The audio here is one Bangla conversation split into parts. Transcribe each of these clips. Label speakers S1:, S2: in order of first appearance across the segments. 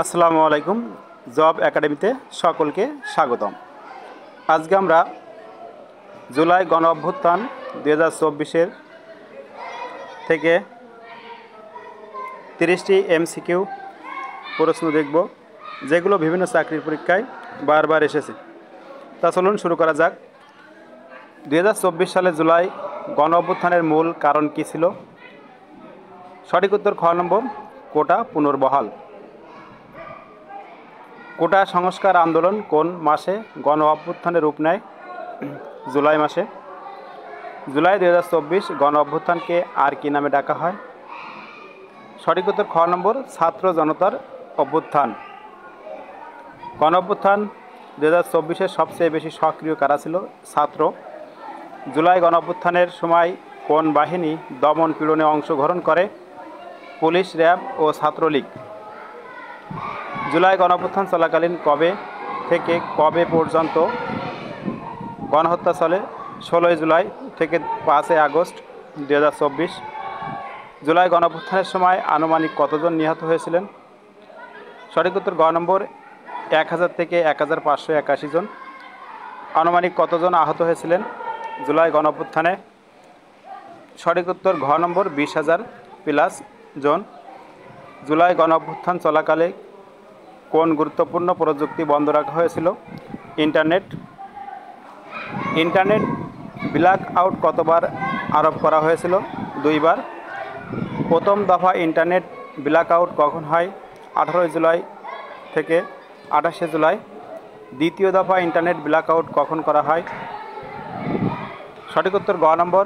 S1: আসসালামু আলাইকুম। জব একাডেমিতে সকলকে স্বাগতম। আজকে আমরা জুলাই গণ অভ্যুত্থান 2024-এর থেকে 30টি এমসিকিউ প্রশ্ন দেখব, যেগুলো বিভিন্ন চাকরির পরীক্ষায় বারবার এসেছে। তা চলুন শুরু করা যাক। 2024 সালে জুলাই গণ অভ্যুত্থানের মূল কারণ কী ছিল? সঠিক উত্তর খ নম্বর, কোটা পুনর্বহাল। কোটা সংস্কার আন্দোলন কোন মাসে গণ অভ্যুত্থানে রূপ নেয়? জুলাই মাসে। জুলাই 2024 গণ অভ্যুত্থানকে আর কি নামে ডাকা হয়? সঠিক উত্তর খ নম্বর, ছাত্র জনতার অভ্যুত্থান। গণ অভ্যুত্থান 2024-এর সবচেয়ে বেশি সক্রিয় কারা ছিল? ছাত্র। জুলাই গণ অভ্যুত্থানের সময় কোন বাহিনী দমন পীড়নে অংশগ্রহণ করে? পুলিশ, র্যাব ও ছাত্রলীগ। জুলাই গণঅভ্যুত্থান চলাকালীন কবে থেকে কবে পর্যন্ত গণহত্যা চলে? 16 জুলাই থেকে 5 আগস্ট 2024। জুলাই গণঅভ্যুত্থানের সময় আনুমানিক কতজন নিহত হয়েছিলেন? সঠিক উত্তর গ নম্বর, 1000 থেকে 1581 জন। আনুমানিক কতজন আহত হয়েছিলেন জুলাই গণঅভ্যুত্থানে? সঠিক উত্তর ঘ নম্বর, 20,000 প্লাস জন। জুলাই গণঅভ্যুত্থান চলাকালে কোন গুরুত্বপূর্ণ প্রযুক্তি বন্ধ রাখা হয়েছিল? ইন্টারনেট। ইন্টারনেট ব্ল্যাক আউট কতবার আরোপ করা হয়েছিল? 2 বার। প্রথম দফা ইন্টারনেট ব্ল্যাক আউট কখন হয়? 18 জুলাই থেকে 28 জুলাই। দ্বিতীয় দফা ইন্টারনেট ব্ল্যাক আউট কখন করা হয়? সঠিক উত্তর গ নম্বর,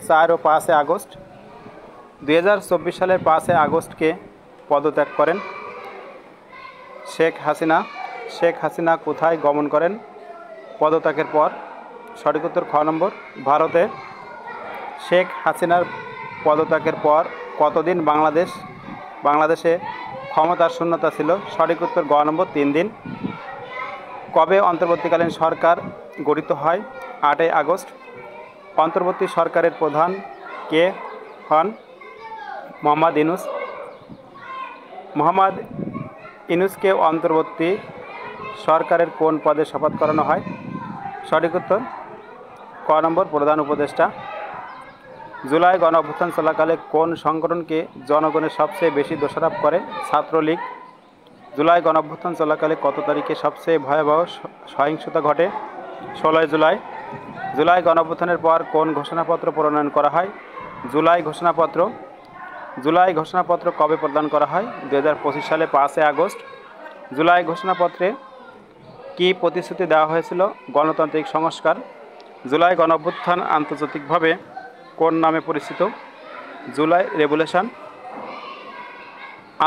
S1: 4 ও 5 আগস্ট। 2024 সালের 5 আগস্টকে পদত্যাগ করেন শেখ হাসিনা। শেখ হাসিনা কোথায় গমন করেন পদত্যাগের পর? সঠিক উত্তর খ নম্বর, ভারতে। শেখ হাসিনার পদত্যাগের পর কতদিন বাংলাদেশে ক্ষমতার শূন্যতা ছিল? সঠিক উত্তর গ নম্বর, 3 দিন। কবে অন্তর্বর্তীকালীন সরকার গঠিত হয়? 8 আগস্ট। অন্তর্বর্তী সরকারের প্রধান কে হন? মোহাম্মদ ইউনূস। মোহাম্মদ ইউনূসকে অন্তর্বর্তী সরকারের কোন পদে শপথ করানো হয়? সঠিক উত্তর ক নম্বর, প্রধান উপদেষ্টা। জুলাই গণ অভ্যুত্থান চলাকালে কোন সংগঠনকে জনগণের সবচেয়ে বেশি দোষারোপ করে? ছাত্রলীগ। জুলাই গণ অভ্যুত্থান চলাকালে কত তারিখে সবচেয়ে ভয়াবহ সহিংসতা ঘটে? 16 জুলাই। জুলাই গণ অভ্যুত্থানের পর কোন ঘোষণাপত্র প্রণয়ন করা হয়? জুলাই ঘোষণাপত্র। জুলাই ঘোষণাপত্র কবে প্রদান করা হয়? 2025 সালে 5 আগস্ট। জুলাই ঘোষণাপত্রে কী প্রতিশ্রুতি দেওয়া হয়েছিল? গণতান্ত্রিক সংস্কার। জুলাই গণ অভ্যুত্থান আন্তর্জাতিকভাবে কোন নামে পরিচিত? জুলাই রেভলিউশন।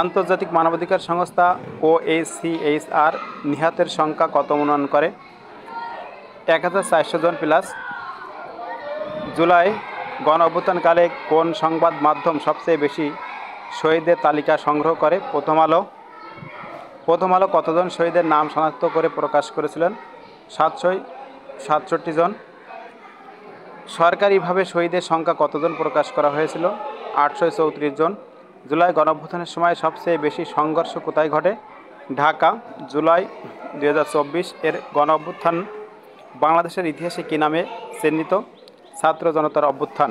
S1: আন্তর্জাতিক মানবাধিকার সংস্থা OHCHR নিহতের সংখ্যা কত অনুমান করে? 1400 জন প্লাস। জুলাই গণ অভ্যুত্থানকালে কোন সংবাদ মাধ্যম সবচেয়ে বেশি শহীদের তালিকা সংগ্রহ করে? প্রথম আলো। প্রথম আলো কতজন শহীদের নাম শনাক্ত করে প্রকাশ করেছিলেন? 767 জন। সরকারিভাবে শহীদের সংখ্যা কতজন প্রকাশ করা হয়েছিল? 834 জন। জুলাই গণ অভ্যুত্থানের সময় সবচেয়ে বেশি সংঘর্ষ কোথায় ঘটে? ঢাকা। জুলাই 2024 এর গণ অভ্যুত্থান বাংলাদেশের ইতিহাসে কী নামে চিহ্নিত? ছাত্র জনতার অভ্যুত্থান।